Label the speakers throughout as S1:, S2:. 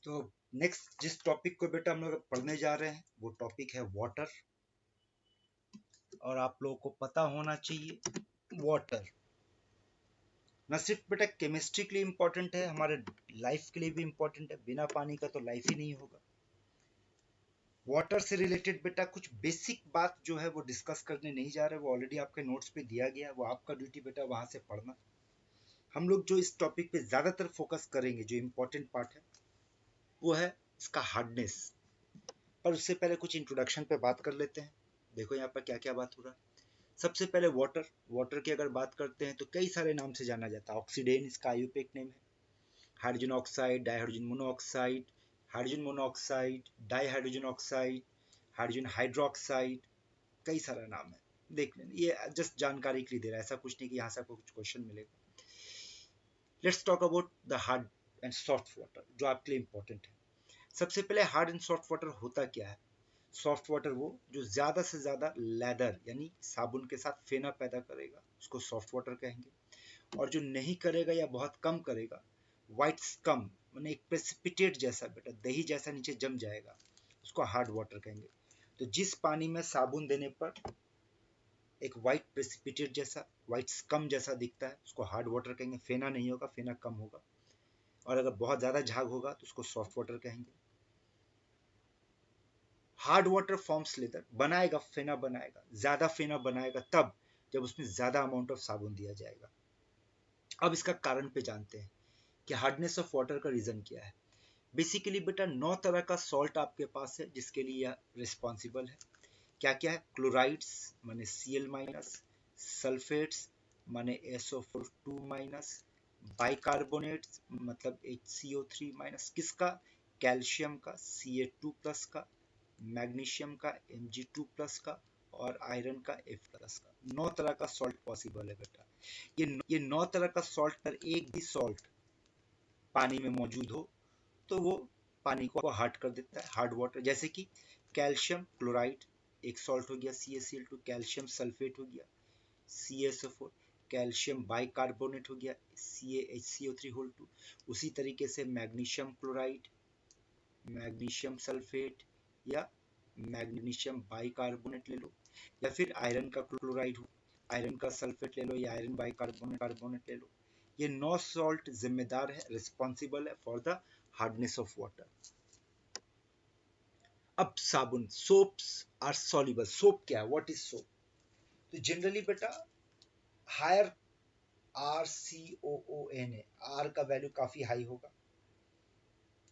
S1: तो नेक्स्ट जिस टॉपिक को बेटा हम लोग पढ़ने जा रहे हैं वो टॉपिक है वाटर। और आप लोगों को पता होना चाहिए वाटर न सिर्फ बेटा केमिस्ट्री के लिए इम्पोर्टेंट है, हमारे लाइफ के लिए भी इम्पोर्टेंट है। बिना पानी का तो लाइफ ही नहीं होगा। वाटर से रिलेटेड बेटा कुछ बेसिक बात जो है वो डिस्कस करने नहीं जा रहे, वो ऑलरेडी आपके नोट्स पे दिया गया है, वो आपका ड्यूटी बेटा वहां से पढ़ना। हम लोग जो इस टॉपिक पे ज्यादातर फोकस करेंगे, जो इम्पोर्टेंट पार्ट है वो है इसका हार्डनेस। पर उससे पहले कुछ इंट्रोडक्शन पे बात कर लेते हैं। देखो यहाँ पर क्या क्या बात हो रहा है। सबसे पहले वाटर। वाटर की अगर बात करते हैं तो कई सारे नाम से जाना जाता है। ऑक्सीडेन इसका आयुर्वेदिक नेम है। Hydrogen oxide, dihydrogen monoxide, hydrogen monoxide, dihydrogen oxide, hydrogen hydroxide, कई सारा नाम है। देख लेना, ये जस्ट जानकारी के लिए दे रहा है, ऐसा कुछ नहीं कि यहाँ से आपको कुछ क्वेश्चन मिलेगा। Let's talk about the hard and soft water जो आपके लिए इंपॉर्टेंट है। सबसे पहले हार्ड एंड सॉफ्ट वाटर होता क्या है। सॉफ्ट वाटर वो जो ज्यादा से ज्यादा लेदर यानी साबुन के साथ फेना पैदा करेगा, उसको सॉफ्ट वाटर कहेंगे। और जो नहीं करेगा या बहुत कम करेगा, व्हाइट स्कम माने एक प्रेसिपिटेट जैसा बेटा दही जैसा नीचे जम जाएगा, उसको हार्ड वाटर कहेंगे। तो जिस पानी में साबुन देने पर एक व्हाइट प्रेसिपिटेट जैसा, व्हाइट स्कम जैसा दिखता है, उसको हार्ड वाटर कहेंगे। फेना नहीं होगा, फेना कम होगा। और अगर बहुत ज्यादा झाग होगा तो उसको सॉफ्ट वाटर कहेंगे। हार्ड वाटर फॉर्म्स लेदर बनाएगा, फेना बनाएगा, ज्यादा फेना बनाएगा तब जब उसमें ज्यादा अमाउंट ऑफ साबुन दिया जाएगा। अब इसका कारण पे जानते हैं कि हार्डनेस ऑफ वाटर का रीजन क्या है। बेसिकली बेटा 9 तरह का सॉल्ट आपके पास है जिसके लिए यह रिस्पॉन्सिबल है। क्या क्या है। क्लोराइड्स माने Cl माइनस, सल्फेट्स माने SO4 माइनस, बाइकार्बोनेट्स मतलब HCO3 माइनस, किसका, कैल्शियम का Ca2 प्लस का, मैग्नीशियम का Mg2 प्लस का, और आयरन का F प्लस का। 9 तरह का सॉल्ट पॉसिबल है बेटा। ये 9 तरह का सॉल्ट पर एक भी सॉल्ट पानी में मौजूद हो तो वो पानी को हार्ड कर देता है, हार्ड वाटर। जैसे कि कैल्शियम क्लोराइड एक सॉल्ट हो गया CaCl2, कैल्शियम सल्फेट हो गया CaSO4, कैल्शियम बाइकार्बोनेट हो गया CaHCO3 उसी तरीके से मैग्नीशियम क्लोराइड, मैग्नीशियम सल्फेट या मैग्नीशियम बाइकार्बोनेट ले लो, या फिर आयरन का क्लोराइड हो, आयरन का सल्फेट ले लो, या आयरन बाइकार्बोनेट ले लो। ये 9 सॉल्ट जिम्मेदार है, रिस्पॉन्सिबल है for the hardness of water. अब साबुन, सोप्स आर सॉल्युबल। सोप क्या है, व्हाट इज सोप। तो जनरली बेटा हायर RCOON है, आर का वैल्यू काफी हाई होगा।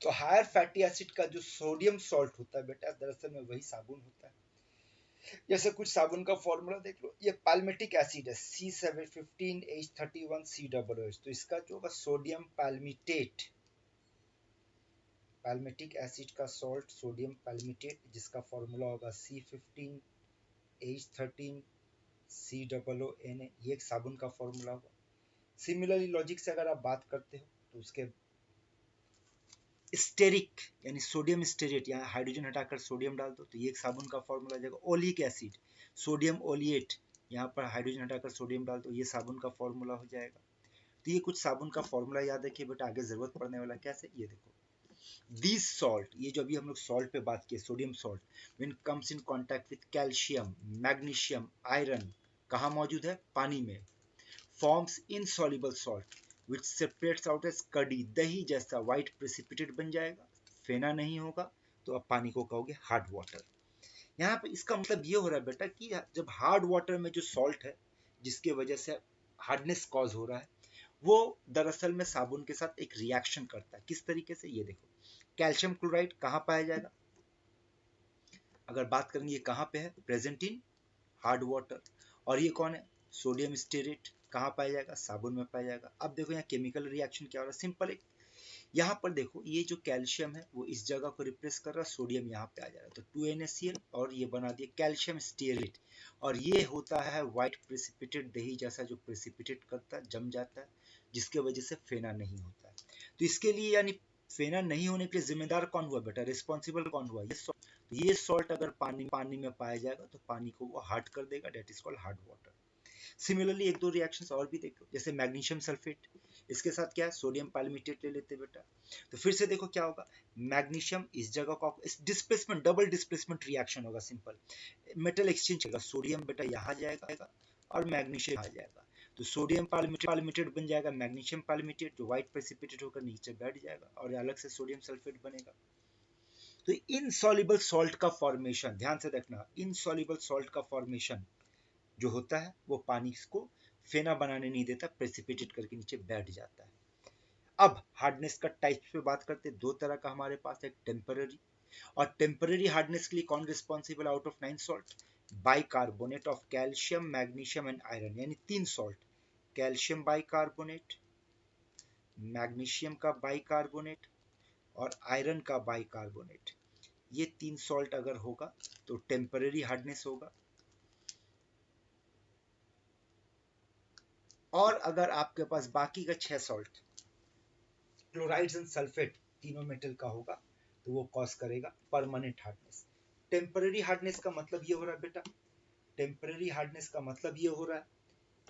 S1: तो हायर फैटी एसिड का जो सोडियम सॉल्ट होता है बेटा, दरअसल में वही साबुन होता है। जैसे कुछ साबुन का फॉर्मूला देख लो, ये पैल्मेटिक एसिड है C715H31COOH। तो इसका जो होगा सोडियम पैल्मिटेट, पैल्मेटिक एसिड का सॉल्ट सोडियम पैल्मिटेट, जिसका फॉर्मूला होगा C15H13COON। ये एक साबुन का फॉर्मूला होगा। सिमिलरली लॉजिक से अगर आप बात करते हो तो उसके स्टेरिक यानी सोडियम स्टेरेट, यहाँ हाइड्रोजन हटाकर सोडियम डाल दो तो ये एक साबुन का फॉर्मूला आ जाएगा। ओलिक एसिड, सोडियम ओलिएट, यहाँ पर हाइड्रोजन हटाकर सोडियम डाल दो, ये साबुन का फॉर्मूला हो जाएगा। तो ये कुछ साबुन का फॉर्मूला याद रखिए बेटा, आगे जरूरत पड़ने वाला। कैसे, ये देखो दिस सॉल्ट, ये जो अभी हम लोग सॉल्ट पे बात किए sodium salt, when comes in contact with calcium magnesium iron, कहाँ मौजूद है, पानी में, forms insoluble salt which separates out as कड़ी, दही जैसा व्हाइट प्रेसिपिटेट बन जाएगा, फेना नहीं होगा, तो अब पानी को कहोगे हार्ड वाटर। यहाँ पे इसका मतलब ये हो रहा है बेटा कि जब हार्ड वाटर में जो सॉल्ट है जिसके वजह से हार्डनेस कॉज हो रहा है, वो दरअसल में साबुन के साथ एक रिएक्शन करता है। किस तरीके से, ये देखो कैल्शियम क्लोराइड कहाँ पाया जाएगा, अगर बात करेंगे ये कहाँ पे है, प्रेजेंट इन हार्ड वाटर। और ये कौन है, सोडियम स्टेरेट, कहाँ पाया जाएगा, साबुन में पाया जाएगा। अब देखो यहाँ केमिकल रिएक्शन क्या हो रहा है, सिंपल है। यहाँ पर देखो ये जो कैल्शियम है वो इस जगह को रिप्लेस कर रहा है, सोडियम यहाँ पे आ जा रहा है, तो 2NaCl और ये बना दिया कैल्शियम स्टेरेट। और ये होता है व्हाइट प्रेसिपिटेट दही जैसा, जो प्रेसिपिटेट करता है, जम जाता है, जिसके वजह से फेना नहीं होता है। तो इसके लिए यानी फेना नहीं होने के लिए जिम्मेदार कौन हुआ बेटा, रिस्पॉन्सिबल कौन हुआ, ये सॉल्ट अगर पानी में पाया जाएगा तो पानी को वो हार्ड कर देगा, that is called hard water. Similarly एक दो रिएक्शंस और भी देखो, जैसे मैग्नीशियम सल्फेट, इसके साथ क्या है, सोडियम पालमिटेट ले लेते बेटा। तो फिर से देखो क्या होगा, मैग्नीशियम इस जगह का, इस डिस्प्लेसमेंट, डबल डिस्प्लेसमेंट रिएक्शन होगा, सिंपल मेटल एक्सचेंज होगा, सोडियम बेटा यहाँ जाएगा और मैग्नीशियम यहाँ जाएगा, तो सोडियम पालमिटेट बन जाएगा, मैग्नीशियम पालमिटेट जो व्हाइट प्रेसिपिटेट होकर नीचे बैठ जाएगा और अलग से सोडियम सल्फेट बनेगा। तो इनसॉल्युबल सॉल्ट का फॉर्मेशन, ध्यान से देखना, इनसॉल्युबल सॉल्ट का फॉर्मेशन जो होता है वो पानी को फेना बनाने नहीं देता, प्रेसिपिटेट करके नीचे बैठ जाता है। अब हार्डनेस का टाइप पे बात करते हैं, दो तरह का हमारे पास है, टेम्पररी, और टेम्पररी हार्डनेस के लिए कौन responsible out of 9 salt, bicarbonate of calcium, magnesium and iron, यानी 3 सॉल्ट, कैल्शियम बाइकार्बोनेट, मैग्नीशियम का बाइकार्बोनेट और आयरन का बाइकार्बोनेट, ये 3 सॉल्ट अगर होगा तो टेम्पररी हार्डनेस होगा। और अगर आपके पास बाकी का 6 सॉल्ट, क्लोराइड्स एंड सल्फेट, तीनों मेटल का होगा, तो वो कॉज करेगा परमानेंट हार्डनेस। टेम्पररी हार्डनेस का मतलब ये हो रहा है बेटा, टेम्पररी हार्डनेस का मतलब ये हो रहा है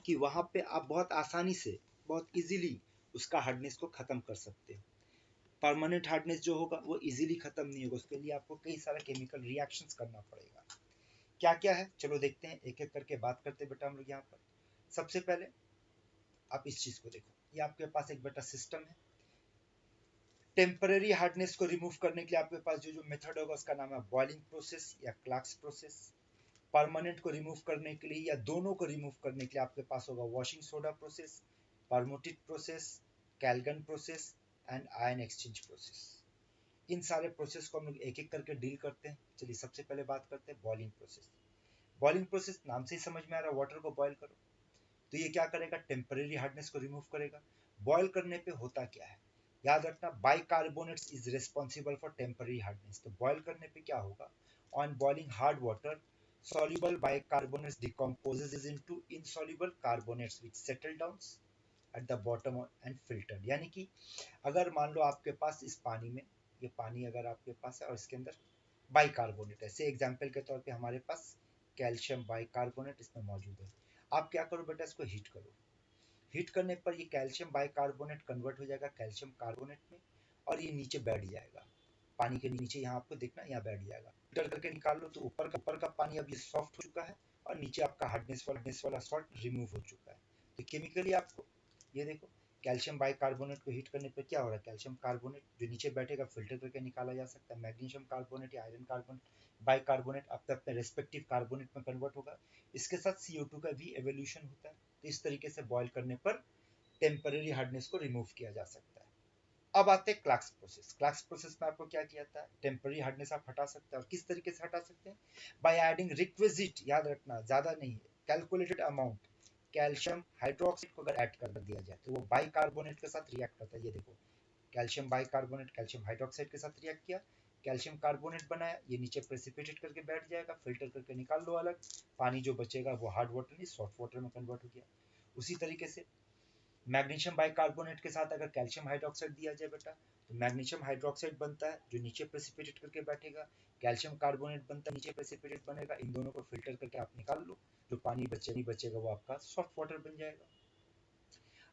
S1: कि वहां पे आप बहुत आसानी से, बहुत इजीली उसका हार्डनेस को खत्म कर सकते हो। परमानेंट हार्डनेस जो होगा वो इजीली खत्म नहीं होगा, उसके लिए आपको कई सारा केमिकल रिएक्शंस करना पड़ेगा। क्या क्या है चलो देखते हैं, एक एक करके बात करते हैं बेटा हम लोग यहाँ पर। सबसे पहले आप इस चीज को देखो, ये आपके पास एक बेटा सिस्टम है। टेम्पररी हार्डनेस को रिमूव करने के लिए आपके पास जो जो मेथड होगा उसका नाम है बॉइलिंग प्रोसेस या क्लार्क्स प्रोसेस। परमानेंट को रिमूव करने के लिए या दोनों को रिमूव करने के लिए आपके पास होगा washing soda process, permutit process, calgon process and ion exchange process. इन सारे प्रोसेस को हम लोग एक एक करके डील करते हैं। चलिए सबसे पहले बात करते हैं बॉइलिंग प्रोसेस। बॉइलिंग प्रोसेस नाम से ही समझ में आ रहा है, वाटर को बॉयल करो, तो ये क्या करेगा, टेम्पररी हार्डनेस को रिमूव करेगा। बॉयल करने पे होता क्या है, याद रखना, bicarbonates is responsible for temporary hardness. तो बॉयल करने पे क्या होगा, on boiling hard water soluble bicarbonates decomposes into insoluble carbonates which settle down at the bottom and filtered। यानी कि अगर मान लो आपके पास इस पानी में, ये पानी अगर आपके पास है और इसके अंदर बाइकार्बोनेट है, से एग्जांपल के तौर पे हमारे पास कैल्शियम बाइकार्बोनेट इसमें मौजूद है, आप क्या करो बेटा, इसको हीट करो। हीट करने पर ये कैल्शियम बाइकार्बोनेट कन्वर्ट हो जाएगा कैल्शियम कार्बोनेट में और ये नीचे बैठ जाएगा, पानी के नीचे, यहाँ आपको देखना यहाँ बैठ जाएगा। फिल्टर करके निकाल लो तो ऊपर का पानी अब ये सॉफ्ट हो चुका है और नीचे आपका हार्डनेस वाला सॉल्ट रिमूव हो चुका है। तो केमिकली आपको ये देखो, कैल्शियम बाइकार्बोनेट को हीट करने पर क्या हो रहा है, कैल्शियम कार्बोनेट जो नीचे बैठेगा फिल्टर करके निकाला जा सकता है, मैग्नीशियम कार्बोनेट या आयरन कार्बोनेट बाइकार्बोनेट अपने अपने रेस्पेक्टिव कार्बोनेट में कन्वर्ट होगा, इसके साथ CO2 का भी एवोल्यूशन होता है। तो इस तरीके से बॉयल करने पर टेम्पररी हार्डनेस को रिमूव किया जा सकता है। अब आते हैं क्लार्क्स प्रोसेस। क्लार्क्स प्रोसेस में आपको क्या किया जाता है, टेम्पररी हार्डनेस आप हटा सकते हैं, और किस तरीके से हटा सकते हैं, बाय एडिंग रिक्विजिट, याद रखना ज्यादा नहीं, कैलकुलेटेड अमाउंट कैल्शियम हाइड्रोक्साइड को अगर ऐड कर दिया जाए तो वो बाइकार्बोनेट के साथ रिएक्ट करता है। ये देखो, कैल्शियम बाइकार्बोनेट कैल्शियम हाइड्रोक्साइड के साथ रिएक्ट किया, कैल्शियम कार्बोनेट बनाया, ये नीचे प्रेसिपिटेट करके बैठ जाएगा, फिल्टर करके निकाल लो अलग, पानी जो बचेगा वो हार्ड वाटर नहीं सॉफ्ट वाटर में कन्वर्ट हो गया। उसी तरीके से मैग्नीशियम बाइकार्बोनेट के साथ अगर कैल्शियम हाइड्रोक्साइड दिया जाए बेटा, तो मैग्नीशियम हाइड्रोक्साइड बनता है जो नीचे प्रेसिपिटेट करके बैठेगा, कैल्शियम कार्बोनेट बनता है नीचे प्रेसिपिटेट बनेगा, इन दोनों को फिल्टर करके आप निकाल लो, जो पानी बचेगा वो आपका सॉफ्ट वाटर बन जाएगा।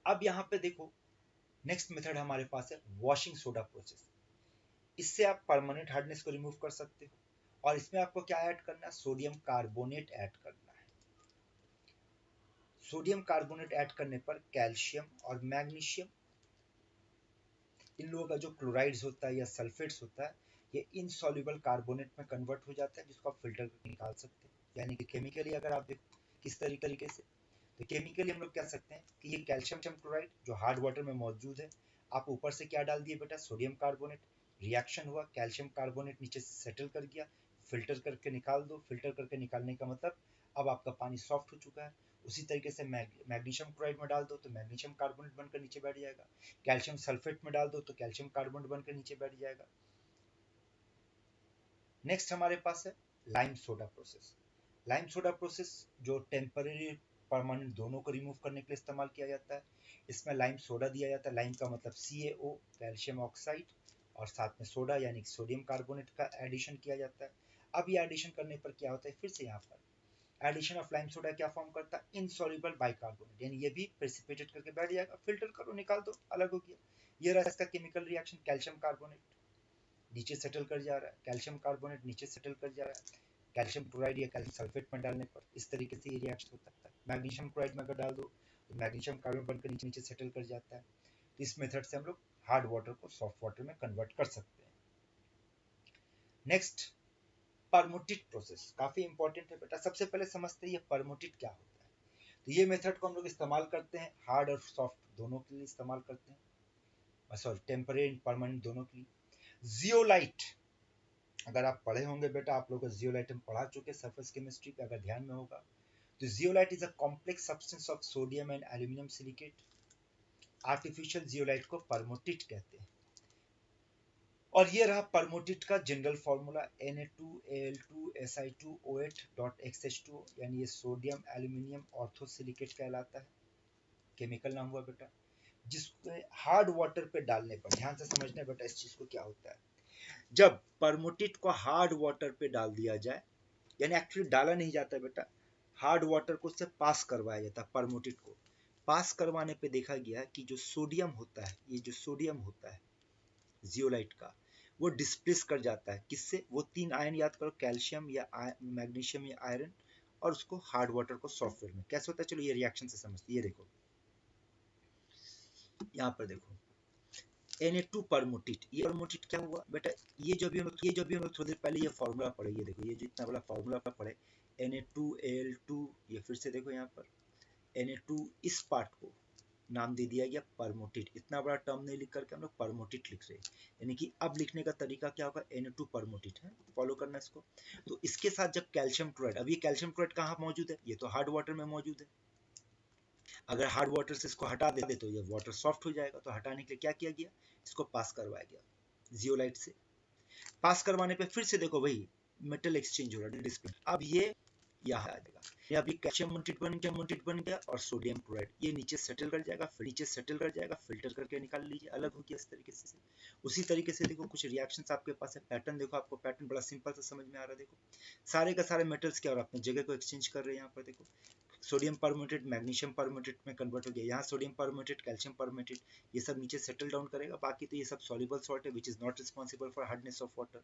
S1: अब यहाँ पे देखो, नेक्स्ट मेथड हमारे पास है वॉशिंग सोडा प्रोसेस। इससे आप परमानेंट हार्डनेस को रिमूव कर सकते हो, और इसमें आपको क्या ऐड करना है, सोडियम कार्बोनेट ऐड करना है। सोडियम कार्बोनेट ऐड करने पर कैल्शियम और मैग्नीशियम, इन लोगों का जो क्लोराइड्स होता है या सल्फेट्स होता है, ये इनसॉल्युबल कार्बोनेट में कन्वर्ट हो जाता है, जिसको आप फिल्टर करके निकाल सकते हैं। यानी कि केमिकली अगर आप देखो किस तरीके से, तो केमिकली हम लोग कह सकते हैं कि ये कैल्शियम क्लोराइड जो हार्ड वाटर में मौजूद है, आप ऊपर से क्या डाल दिए बेटा, सोडियम कार्बोनेट, रिएक्शन हुआ, कैल्शियम कार्बोनेट नीचे से सेटल कर गया, फिल्टर करके निकाल दो, फिल्टर करके निकालने का मतलब अब आपका पानी सॉफ्ट हो चुका है। उसी तरीके से मैग्नीशियम क्लोराइड में डाल दो तो मैग्नीशियम कार्बोनेट बनकर नीचे बैठ जाएगा, कैल्शियम सल्फेट में डाल दो तो कैल्शियम कार्बोनेट बनकर नीचे बैठ जाएगा। नेक्स्ट हमारे पास है lime soda process. Lime soda process जो टेम्पररी परमानेंट दोनों को रिमूव करने के लिए इस्तेमाल किया जाता है। इसमें लाइम सोडा दिया जाता है, लाइम का मतलब CaO कैल्शियम ऑक्साइड, और साथ में सोडा यानी सोडियम कार्बोनेट का एडिशन किया जाता है। अब ये एडिशन करने पर क्या होता है, फिर से यहाँ पर एडिशन ऑफ लाइम सोडा क्या फॉर्म करता है, इनसॉल्युबल बाइकार्बोनेट, यानी ये भी प्रेसिपिटेट करके बैठ जाएगा, फिल्टर करो निकाल दो, अलग हो गया। ये रहा इसका केमिकल रिएक्शन, कैल्शियम कार्बोनेट नीचे सेटल कर जा रहा है, कैल्शियम कार्बोनेट नीचे सेटल कर जा रहा है, कैल्शियम क्लोराइड या कैल्शियम सल्फेट में डालने पर इस तरीके से ये रिएक्शन होता है। मैग्नीशियम क्लोराइड में अगर डाल दो तो मैग्नीशियम कार्बन बनकर नीचे नीचे सेटल कर जाता है। इस मेथड से हम लोग हार्ड वाटर को सॉफ्ट वाटर में कन्वर्ट कर सकते हैं। नेक्स्ट, परमुटेट प्रोसेस काफी इंपॉर्टेंट है बेटा। सबसे पहले समझते हैं ये परमुटेट क्या होता है। तो ये मेथड को हम लोग इस्तेमाल करते हैं हार्ड और सॉफ्ट दोनों के लिए इस्तेमाल करते हैं, सॉरी टेम्परेरी परमानेंट दोनों के लिए। जियोलाइट, अगर आप पढ़े होंगे बेटा, आप लोग जियोलाइट हम पढ़ा चुके सरफेस केमिस्ट्री पे, अगर ध्यान में होगा तो zeolite is a complex substance of sodium and aluminium silicate. Artificial zeolite को परमुटेट कहते हैं। और ये रहा परमुटेट का जनरल फॉर्मूला, Na2Al2Si2O8.XH2, यानी ये सोडियम एल्यूमिनियम ऑर्थोसिलिकेट कहलाता है, केमिकल नाम हुआ बेटा। जिसको हार्ड वाटर पे डालने पर, ध्यान से समझना बेटा इस चीज को, क्या होता है जब परमुटेट को हार्ड वाटर पे डाल दिया जाए, यानी एक्चुअली डाला नहीं जाता बेटा, हार्ड वाटर को उससे पास करवाया जाता है। परमुटेट को पास करवाने पे देखा गया कि जो सोडियम होता है, ये जो सोडियम होता है जियोलाइट का, वो डिस्प्लेस कर जाता है किससे, वो तीन आयन याद करो, कैल्शियम या मैग्नीशियम या आयरन, और उसको हार्ड वाटर को सॉफ्टवेयर में कैसे होता है, चलो ये रिएक्शन से समझते। ये देखो यहाँ पर देखो Na2 परमुटेट, ये परमुटेट क्या हुआ बेटा, ये जो भी हम लोग थोड़ी देर पहले ये फॉर्मूला पढ़े, ये देखो ये जो इतना बड़ा फॉर्मूला पढ़े Na2Al2, ये फिर से देखो यहाँ पर Na2, इस पार्ट को नाम दे दिया गया परमुटेट। इतना बड़ा टर्म नहीं लिख करके हम लोग परमुटेट लिख रहे हैं, यानी कि अब लिखने का तरीका क्या होगा, Na2 परमुटेट है, फॉलो करना इसको। तो इसके साथ जब कैल्शियम क्लोराइड, अब ये कैल्शियम क्लोराइड कहाँ मौजूद है, ये तो हार्ड वाटर में मौजूद है। अगर हार्ड वाटर से इसको हटा दे तो ये वाटर सॉफ्ट हो जाएगा, तो हटाने के लिए क्या किया गया, इसको पास करवाया गया जियोलाइट से। पास करवाने पे फिर से देखो भाई मेटल एक्सचेंज हो रहा है, डिस्प्ले। अब ये यहाँ आ जाएगा, ये अभी कैल्शियम मोनेट बन गया और सोडियम क्लोराइड ये नीचे सेटल कर जाएगा, फिल्टर करके निकाल लीजिए, अलग हो गया इस तरीके से। उसी तरीके से देखो कुछ रिएक्शंस आपके पास है, पैटर्न देखो, आपको पैटर्न बड़ा सिंपल से समझ में आ रहा है। देखो सारे का सारे मेटल्स क्या और अपनी जगह को एक्सचेंज कर रहे हैं। यहाँ पर देखो सोडियम परमुटेट मैग्नीशियम परमुटेट में कन्वर्ट हो गया, यहाँ सोडियम परमुटेट कैल्शियम परमुटेट, ये सब नीचे सेटल डाउन करेगा। बाकी तो ये सब सॉल्युबल सॉल्ट है which is not responsible for hardness of water.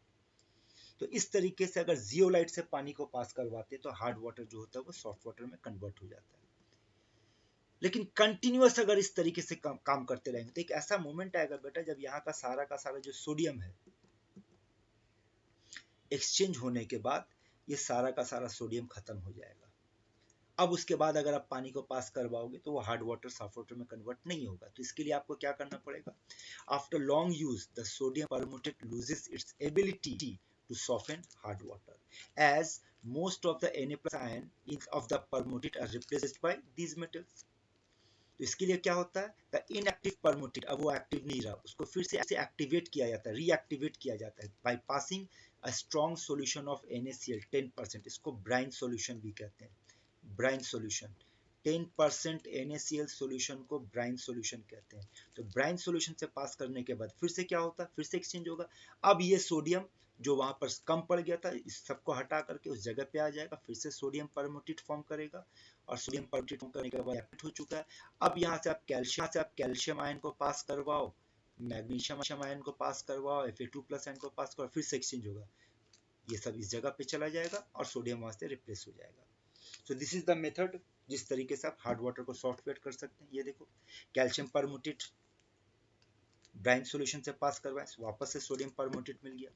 S1: तो इस तरीके से अगर जियोलाइट से पानी को पास करवाते तो हार्ड वाटर जो होता है वो सॉफ्ट वाटर में कन्वर्ट हो जाता है। लेकिन कंटिन्यूअस अगर इस तरीके से काम करते रहेंगे तो एक ऐसा मोमेंट आएगा बेटा जब यहाँ का सारा जो सोडियम है एक्सचेंज होने के बाद ये सारा का सारा सोडियम खत्म हो जाएगा। अब उसके बाद अगर आप पानी को पास करवाओगे तो वो हार्ड वाटर सॉफ्ट वाटर में कन्वर्ट नहीं होगा। तो इसके लिए आपको क्या करना पड़ेगा, after long use the sodium permutit loses its ability to soften hard water as most of the Na+ ion of the permutate are replaced by these metals। तो इसके लिए क्या होता है, द इनएक्टिव परमुटेट, अब वो एक्टिव नहीं रहा, उसको फिर से एक्टिवेट किया जाता है, रीएक्टिवेट किया जाता है by passing a strong solution of NaCl 10%, इसको ब्राइन सॉल्यूशन भी कहते हैं, ब्राइन सॉल्यूशन। 10% NaCl सॉल्यूशन को ब्राइन सॉल्यूशन कहते हैं। तो ब्राइन सॉल्यूशन से पास करने के बाद फिर से क्या होता है, फिर से एक्सचेंज होगा। अब ये सोडियम जो वहां पर कम पड़ गया था इस सबको हटा करके उस जगह पे आ जाएगा, फिर से सोडियम परमुटेट फॉर्म करेगा और सोडियम परमुटेट फॉर्म करने के बाद एक्टिव हो चुका है। अब यहाँ से आप कैल्शियम आयन को पास करवाओ, मैग्नीशियम आयन को पास करवाओ, Fa2+ आयन को पास करवाओ, फिर से एक्सचेंज होगा, ये सब इस जगह पे चला जाएगा और सोडियम वहां से रिप्लेस हो जाएगा। So this is the method जिस तरीके से आप हार्ड वाटर को सॉफ्टवेयर कर सकते हैं। ये देखो कैल्शियम परमुटेट ब्राइन सॉल्यूशन से पास करवाएं, वापस से सोडियम परमुटेट मिल गया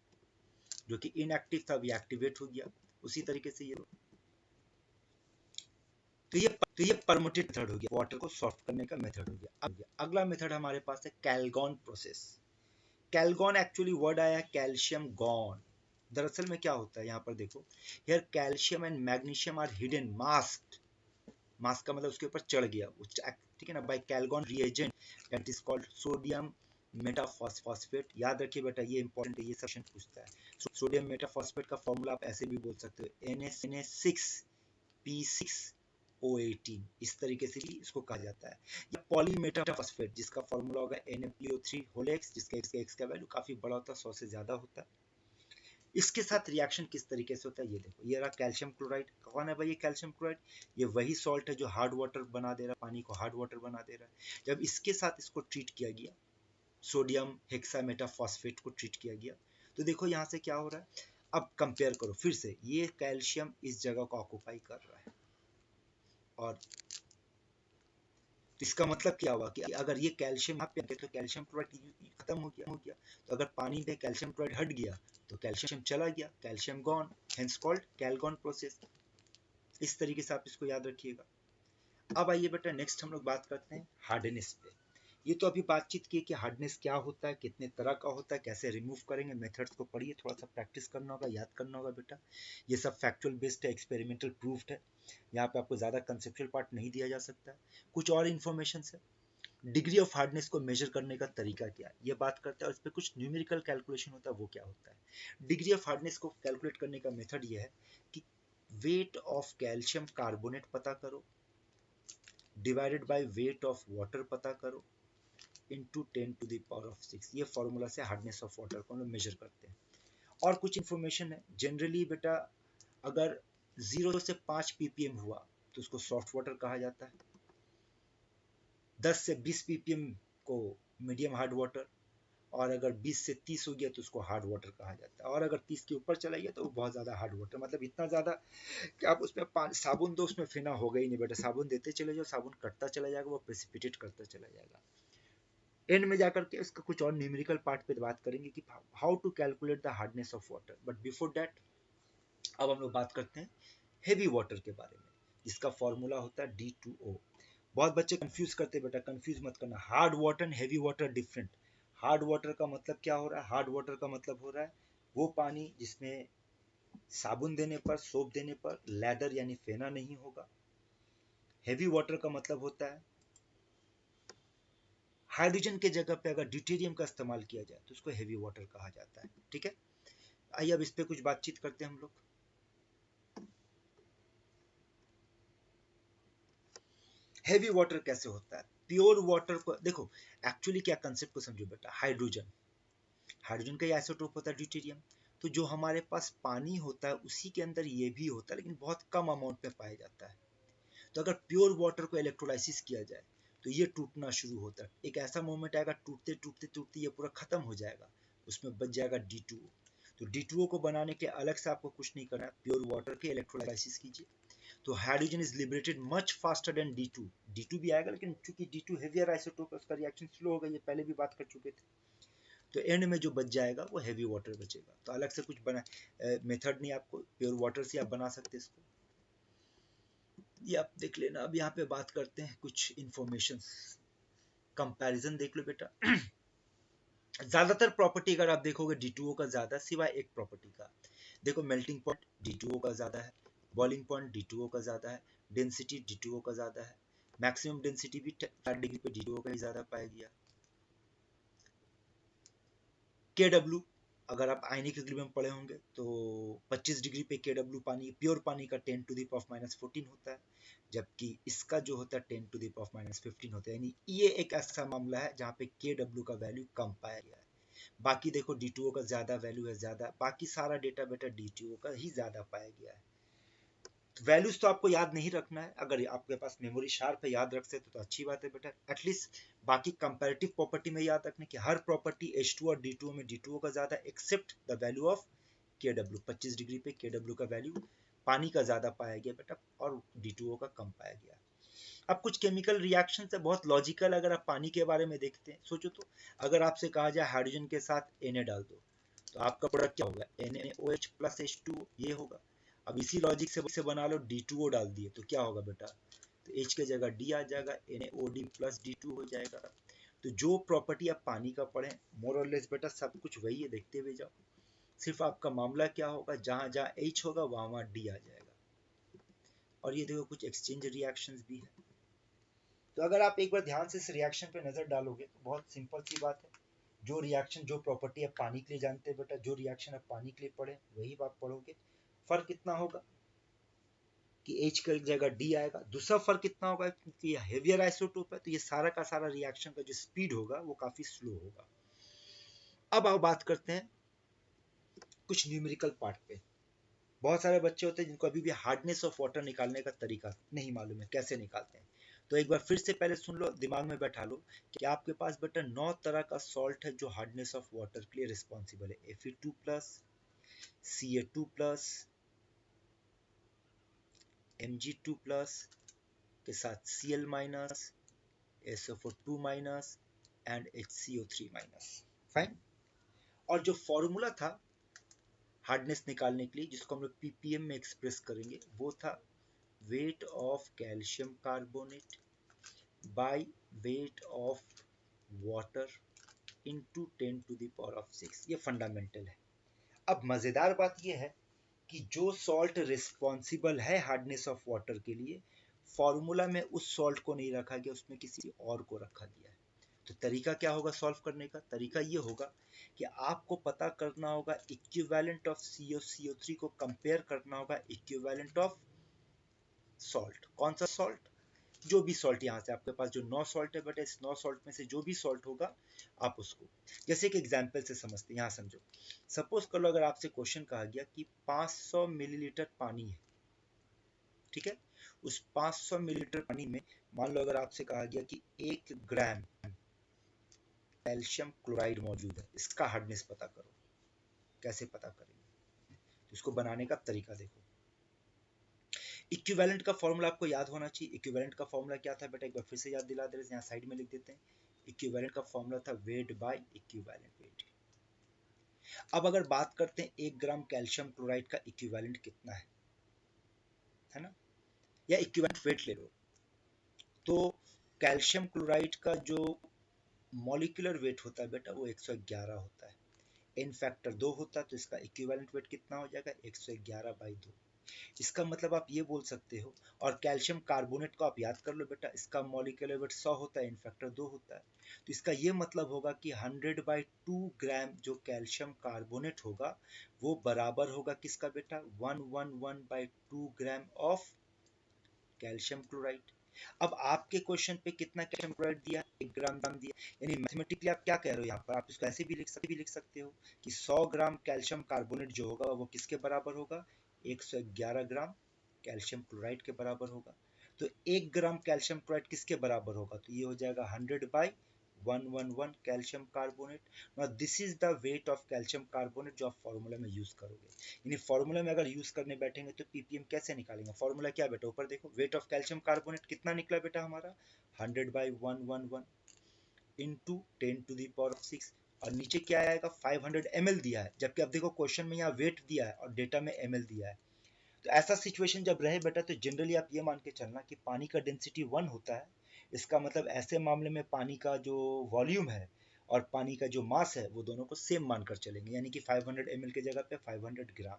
S1: जो कि इनएक्टिव था, अभी एक्टिवेट हो गया। उसी तरीके से ये तो ये परमुटेट मेथड हो गया, वाटर को सॉफ्ट करने का मेथड हो गया। अब अगला मेथड हमारे पास है Calgon process. Calgon actually word आया कैल्शियम गॉन। दरअसल में क्या होता है, यहाँ पर देखो here calcium and magnesium are hidden masked, mask का मतलब उसके ऊपर चढ़ गया, ठीक है ना, by Calgon reagent that is called sodium metaphosphate. याद रखिए बेटा ये इंपॉर्टेंट है, ये सेक्शन पूछता है। सोडियम मेटाफॉस्फेट का फॉर्मूला आप ऐसे भी बोल सकते हो Na6P6O18, इस तरीके से भी इसको कहा जाता है। या पॉलीमेटाफॉस्फेट जिसका फॉर्मूला होगा NaPO3 होल X, जिसका X का वैल्यू काफी बड़ा होता है, 100 से ज्यादा होता है। इसके साथ रिएक्शन किस तरीके से होता है ये देखो, ये रहा कैल्शियम क्लोराइड। कौन है भाई ये कैल्शियम क्लोराइड? ये वही सॉल्ट है जो हार्ड वाटर बना दे रहा है, पानी को हार्ड वाटर बना दे रहा है। जब इसके साथ इसको ट्रीट किया गया, सोडियम हेक्सामेटाफॉस्फेट को ट्रीट किया गया, तो देखो यहाँ से क्या हो रहा है। अब कंपेयर करो फिर से, ये कैल्शियम इस जगह को ऑक्यूपाई कर रहा है, और तो इसका मतलब क्या हुआ कि अगर ये कैल्शियम यहाँ पे तो कैल्शियम क्लोराइड खत्म हो गया। तो अगर पानी में कैल्शियम क्लोराइड हट गया तो कैल्शियम चला गया, calcium gone, hence called Calgon process. इस तरीके से आप इसको याद रखिएगा। अब आइए बेटा नेक्स्ट हम लोग बात करते हैं हार्डनेस पे। ये तो अभी बातचीत की कि हार्डनेस क्या होता है, कितने तरह का होता है, कैसे रिमूव करेंगे, मेथड्स को पढ़िए, थोड़ा सा प्रैक्टिस करना होगा, याद करना होगा बेटा। ये सब फैक्चुअल बेस्ड है, एक्सपेरिमेंटल प्रूफ्ड है, यहाँ पे आपको ज़्यादा कंसेप्चुअल पार्ट नहीं दिया जा सकता है। कुछ और इन्फॉर्मेशन है, डिग्री ऑफ हार्डनेस को मेजर करने का तरीका क्या है ये बात करते हैं, और इस पर कुछ न्यूमेरिकल कैलकुलेशन होता है, वो क्या होता है। डिग्री ऑफ हार्डनेस को कैलकुलेट करने का मेथड ये है कि वेट ऑफ कैल्शियम कार्बोनेट पता करो divided by weight of water पता करो इंटू 10⁶। ये फॉर्मूला से हार्डनेस ऑफ वाटर को हम लोग मेजर करते हैं। और कुछ इंफॉर्मेशन है, जनरली बेटा अगर 0 से 5 ppm हुआ तो उसको सॉफ्ट वाटर कहा जाता है, 10 से 20 ppm को मीडियम हार्ड वाटर, और अगर 20 से 30 हो गया तो उसको हार्ड वाटर कहा जाता है, और अगर 30 के ऊपर चला गया तो वो बहुत ज़्यादा हार्ड वाटर, मतलब इतना ज़्यादा कि आप उसमें साबुन दो उसमें फेना होगा ही नहीं बेटा, साबुन देते चले जाओ, साबुन कटता चला जाएगा, वो प्रेसिपिटेट करता चला जाएगा। एंड में जाकर के इसका कुछ और न्यूमेरिकल पार्ट पे बात करेंगे कि how to calculate the hardness of water. But before that अब हम लोग बात करते हैं हेवी वाटर के बारे में, जिसका फॉर्मूला होता है D2O। बहुत बच्चे कंफ्यूज करते हैं बेटा, कंफ्यूज मत करना, hard water and heavy water different. Hard water का मतलब क्या हो रहा है? हार्ड वाटर का मतलब हो रहा है वो पानी जिसमें साबुन देने पर, सोप देने पर लेदर यानी फेना नहीं होगा। हेवी वाटर का मतलब होता है हाइड्रोजन के जगह पे अगर ड्यूटेरियम का इस्तेमाल किया जाए तो उसको हेवी वाटर कहा जाता है। ठीक है, आइए अब इस पे कुछ बातचीत करते हैं हम लोग। हेवी वाटर कैसे होता है? प्योर वाटर को देखो, एक्चुअली क्या कंसेप्ट को समझो बेटा, हाइड्रोजन, हाइड्रोजन का आइसोटोप होता है ड्यूटेरियम। तो जो हमारे पास पानी होता है उसी के अंदर ये भी होता है, लेकिन बहुत कम अमाउंट में पाया जाता है। तो अगर प्योर वाटर को इलेक्ट्रोलाइसिस किया जाए तो ये टूटना शुरू होता है, एक ऐसा मोमेंट आएगा टूटते टूटते टूटते ये पूरा खत्म हो जाएगा, उसमें बच जाएगा D2O। तो D2O को बनाने के अलग से आपको कुछ नहीं करना है, प्योर वाटर के इलेक्ट्रोलाइसिस कीजिए तो hydrogen is liberated much faster than D2। D2 भी आएगा, लेकिन चूंकि D2 हेवियर आइसोटोप है उसका रिएक्शन स्लो होगा, ये पहले भी बात कर चुके थे। तो एंड में जो बच जाएगा वो हेवी वाटर बचेगा। तो अलग से कुछ बना मेथड नहीं, आपको प्योर वाटर से आप बना सकते हैं इसको, ये आप देख लेना। अब यहाँ पे बात करते हैं कुछ इंफॉर्मेशन, कंपैरिजन देख लो बेटा। ज्यादातर प्रॉपर्टी अगर आप देखोगे D2O का ज्यादा, सिवाय एक प्रॉपर्टी का। देखो मेल्टिंग पॉइंट D2O का ज्यादा है, बॉइलिंग पॉइंट D2O का ज्यादा है, डेंसिटी D2O का ज्यादा है, मैक्सिमम डेंसिटी भी 4 डिग्री पे D2O का ही ज्यादा पाया गया। KW अगर आप आयनिक इक्विलिब्रियम पढ़े होंगे तो 25 डिग्री पे KW पानी, प्योर पानी का 10⁻⁻14 होता है, जबकि इसका जो होता है 10⁻⁻15 होता है। यानी ये एक ऐसा मामला है जहाँ पे KW का वैल्यू कम पाया गया है। बाकी देखो D2O का ज्यादा वैल्यू है, ज्यादा, बाकी सारा डेटा बेटा D2O का ही ज्यादा पाया गया है। वैल्यूज तो आपको याद नहीं रखना है, अगर आपके पास मेमोरी शार्प है याद रख सकते तो अच्छी बात है बेटा। एटलीस्ट बाकी कंपैरेटिव प्रॉपर्टी में याद रखने की, हर प्रॉपर्टी H2 और D2O में D2O का ज्यादा, except the value of KW। 25 degree पे KW का वैल्यू पानी का ज्यादा पाया गया बेटा, और D2O का कम पाया गया। अब कुछ केमिकल रिएक्शन है बहुत लॉजिकल, अगर आप पानी के बारे में देखते हैं, सोचो तो अगर आपसे कहा जाए हाइड्रोजन के साथ Na डाल दो तो आपका प्रोडक्ट क्या होगा? NaOH प्लस H2O, ये होगा। अब इसी लॉजिक से बना लो, D2O डाल दिए तो क्या होगा बेटा? तो H के जगह D आ जाएगा, NaOD प्लस D2 हो जाएगा। तो जो प्रॉपर्टी आप पानी का पढ़े मोर और लेस बेटा सब कुछ वही है, देखते हुए जाओ। सिर्फ आपका मामला क्या होगा, जहां जहां H होगा वहां वहां D आ जाएगा। और ये देखो कुछ एक्सचेंज रिएक्शंस भी है। तो अगर आप एक बार ध्यान से इस रिएक्शन पे नजर डालोगे तो बहुत सिंपल सी बात है, जो रिएक्शन जो प्रॉपर्टी आप पानी के लिए जानते हैं बेटा, जो रिएक्शन आप पानी के लिए पढ़े वही आप पढ़ोगे। फर्क कितना होगा कि H की जगह D आएगा। दूसरा फर्क कितना होगा, क्योंकि ये हेवियर आइसोटोप है तो ये सारा का सारा रिएक्शन का जो स्पीड होगा वो काफी स्लो होगा। अब आओ बात करते हैं कुछ न्यूमेरिकल पार्ट पे। बहुत सारे बच्चे होते हैं जिनको अभी भी हार्डनेस ऑफ वाटर निकालने का तरीका नहीं मालूम है, कैसे निकालते हैं। तो एक बार फिर से पहले सुन लो, दिमाग में बैठा लो कि आपके पास बेटा 9 तरह का सॉल्ट है जो हार्डनेस ऑफ वाटर के लिए रिस्पॉन्सिबल है। Fe2+, Ca2+, Mg2+ के साथ Cl-, SO4 and HCO3-। Fine. और जो फॉर्मूला था हार्डनेस निकालने के लिए, जिसको हम लोग ppm में एक्सप्रेस करेंगे, वो था weight of calcium carbonate by weight of water into 10⁶। ये फंडामेंटल है। अब मजेदार बात ये है कि जो सॉल्ट रिस्पॉन्सिबल है हार्डनेस ऑफ वाटर के लिए, फॉर्मूला में उस सॉल्ट को नहीं रखा गया, उसमें किसी और को रखा गया है। तो तरीका क्या होगा सॉल्व करने का? तरीका ये होगा कि आपको पता करना होगा इक्विवेलेंट ऑफ CO3 को कंपेयर करना होगा इक्विवेलेंट ऑफ सॉल्ट। कौन सा सॉल्ट? जो भी सॉल्ट यहाँ से आपके पास जो 9 सॉल्ट है, बट इस 9 सॉल्ट में से जो भी सॉल्ट होगा आप उसको, जैसे एक एग्जांपल से समझते हैं। यहाँ समझो, सपोज कर लो अगर आपसे क्वेश्चन कहा गया कि 500 मिलीलीटर पानी है, ठीक है, उस 500 मिलीलीटर पानी में मान लो अगर आपसे कहा गया कि 1 ग्राम कैल्शियम क्लोराइड मौजूद है, इसका हार्डनेस पता करो। कैसे पता करेंगे? तो इसको बनाने का तरीका देखो। इक्विवेलेंट का फॉर्मूला आपको याद होना चाहिए। इक्विवेलेंट का फॉर्मूला क्या था बेटा, एक बार फिर से याद दिला दे रहे हैं, यहाँ साइड में लिख देते हैं। इक्विवेलेंट का फॉर्मूला था वेट बाय इक्विवेलेंट वेट। अब अगर बात करते हैं 1 ग्राम कैल्शियम क्लोराइड का इक्विवेलेंट कितना है ना, या इक्विवेलेंट वेट ले लो, तो कैल्शियम क्लोराइड का जो मॉलिक्यूलर वेट होता है बेटा वो 111 होता है। एन फैक्टर 2 होता है, तो इसका इक्विवेलेंट वेट कितना हो जाएगा? 111/2। इसका मतलब आप ये बोल सकते हो, और कैल्शियम कार्बोनेट को आप याद कर लो बेटा, इसका मॉलिक्यूलर वेट 100 होता है, इन फैक्टर 2 होता है। तो इसका ये मतलब होगा कि 100/2 ग्राम जो कैल्शियम कार्बोनेट होगा वो बराबर होगा किसका बेटा? 111/2 ग्राम ऑफ कैल्शियम क्लोराइड। अब आपके क्वेश्चन पे कितना कैल्शियम क्लोराइड दिया? 1 ग्राम दिया। यानी मैथमेटिकली आप क्या कह रहे हो यहाँ पर? आप इसको ऐसे भी लिख सकते हो कि 100 ग्राम कैल्शियम कार्बोनेट जो होगा वो किसके बराबर होगा? 111 ग्राम कैल्शियम क्लोराइड के बराबर होगा। तो 1 ग्राम कैल्शियम क्लोराइड किसके बराबर होगा? तो ये हो जाएगा 100/111 calcium carbonate. Now this is the weight of calcium carbonate जो आप फॉर्मूला में यूज करोगे। यानी फॉर्मूला में अगर यूज करने बैठेंगे तो पीपीएम कैसे निकालेंगे? फॉर्मूला क्या बेटा? ऊपर देखो, वेट ऑफ कैल्शियम कार्बोनेट कितना निकला बेटा हमारा? 100/111 इंटू 10⁶। और नीचे क्या आएगा? 500 ml दिया है, जबकि अब देखो क्वेश्चन में यहाँ वेट दिया है और डेटा में ml दिया है। तो ऐसा सिचुएशन जब रहे बेटा, तो जनरली आप ये मान के चलना कि पानी का डेंसिटी 1 होता है। इसका मतलब ऐसे मामले में पानी का जो वॉल्यूम है और पानी का जो मास है वो दोनों को सेम मानकर चलेंगे, यानी कि 500 ml की जगह पे 500 ग्राम।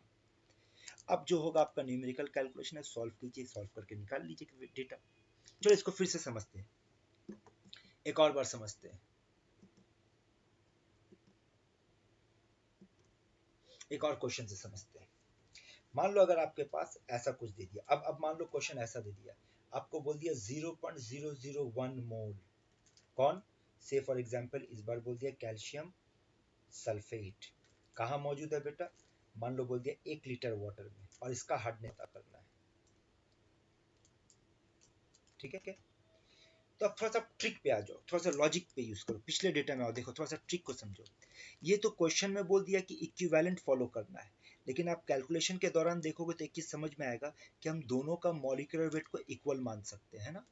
S1: अब जो होगा आपका न्यूमेरिकल कैलकुलेशन है, सॉल्व कीजिए, सॉल्व करके निकाल लीजिए डेटा। चलो इसको फिर से समझते हैं, एक और बार समझते हैं, एक और क्वेश्चन से समझते हैं। मान लो अगर आपके पास ऐसा कुछ दे दिया, अब मान लो क्वेश्चन ऐसा दे दिया, आपको बोल दिया 0.001 मोल। कौन? से फॉर एग्जांपल इस बार बोल दिया कैल्शियम सल्फेट। कहाँ मौजूद है बेटा? मान लो बोल दिया 1 लीटर वाटर में, और इसका हार्डनेस पता करना है। ठीक है क्या? तो अब थोड़ा सा ट्रिक पे आ जाओ, थोड़ा सा लॉजिक पे यूज करो, पिछले डेटा में आओ, देखो थोड़ा सा ट्रिक को समझो। ये तो क्वेश्चन में बोल दिया कि इक्विवेलेंट फॉलो करना है, लेकिन आप कैलकुलेशन के दौरान देखोगे तो एक चीज समझ में आएगा कि हम दोनों का मॉलिक्यूलर वेट को इक्वल मान सकते हैं ना।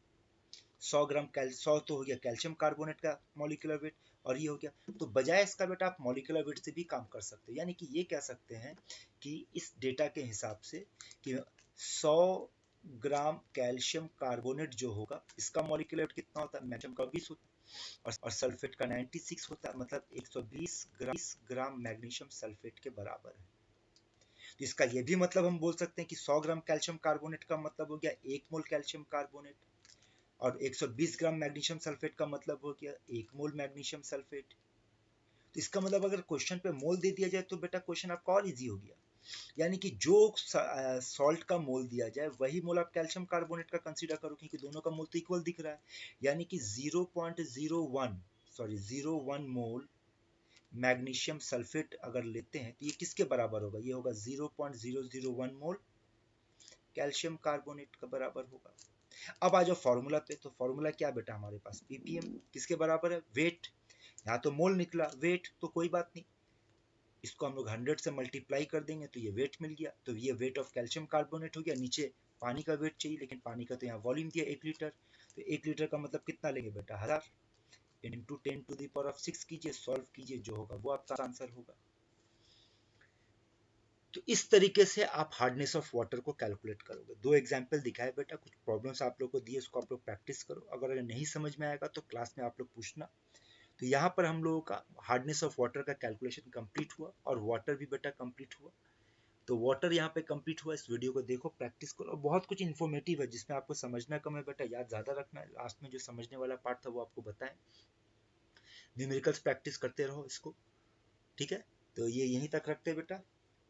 S1: 100 ग्राम 100 तो हो गया कैल्शियम कार्बोनेट का मॉलिक्यूलर वेट, और ये हो गया, तो बजाय इसका बेटा आप मॉलिक्यूलर वेट से भी काम कर सकते हो। यानी कि ये कह सकते हैं कि इस डेटा के हिसाब से कि 100 ग्राम कैल्शियम कार्बोनेट जो होगा इसका मॉलिक्यूलर वेट कितना होता है? मैग्नीशियम का 20 होता है और सल्फेट का 96 होता है, मतलब 120 ग्राम मैग्नीशियम सल्फेट के बराबर है। तो इसका ये भी मतलब हम बोल सकते हैं कि 100 ग्राम कैल्शियम कार्बोनेट का मतलब हो गया 1 मोल कैल्शियम कार्बोनेट, और 120 ग्राम मैग्नीशियम सल्फेट का मतलब हो गया 1 मोल मैग्नीशियम सल्फेट। तो इसका मतलब अगर क्वेश्चन पे मोल दे दिया जाए तो बेटा क्वेश्चन आपका और इजी हो गया। यानी कि जो सॉल्ट का मोल दिया जाए वही मोल आप कैल्शियम कार्बोनेट का कंसीडर करो, क्योंकि दोनों का मोल तो इक्वल दिख रहा है। यानी कि 0.01 मोल मैग्नीशियम सल्फेट अगर लेते हैं तो ये किसके बराबर होगा, ये होगा 0.001 मोल कैल्शियम कार्बोनेट का बराबर होगा। अब आ जाओ फॉर्मूला पे, तो फॉर्मूला क्या बेटा हमारे पास, ppm किसके बराबर है, वेट, यहाँ तो मोल निकला, वेट तो कोई बात नहीं, इसको हम लोग 100 से मल्टीप्लाई कर देंगे तो ये वेट मिल गया, तो ये वेट ऑफ कैल्शियम कार्बोनेट हो गया। नीचे पानी का वेट चाहिए, लेकिन पानी का तो यहाँ वॉल्यूम दिया 1 लीटर, तो 1 लीटर का मतलब कितना लेंगे बेटा 1000 इंटू 10⁻⁶ कीजिए, सॉल्व कीजिए, जो होगा वो आपका आंसर होगा। तो इस तरीके से आप हार्डनेस ऑफ वाटर को कैलकुलेट करोगे। 2 एग्जाम्पल दिखाए बेटा, कुछ प्रॉब्लम्स आप लोग को दिए, उसको आप लोग प्रैक्टिस करो, अगर नहीं समझ में आएगा तो क्लास में आप लोग पूछना। तो यहाँ पर हम लोगों का हार्डनेस ऑफ वाटर का कैलकुलेशन कंप्लीट हुआ, और वाटर भी बेटा कंप्लीट हुआ। तो वाटर यहाँ पे कंप्लीट हुआ। इस वीडियो को देखो, प्रैक्टिस करो, बहुत कुछ इन्फॉर्मेटिव है जिसमें आपको समझना कम है बेटा, याद ज्यादा रखना है। लास्ट में जो समझने वाला पार्ट था वो आपको बताएं। न्यूमेरिकल्स प्रैक्टिस करते रहो इसको, ठीक है। तो ये यहीं तक रखते हैं बेटा।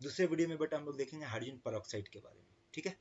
S1: दूसरे वीडियो में बेटा हम लोग देखेंगे हाइड्रोजन पेरोक्साइड के बारे में, ठीक है।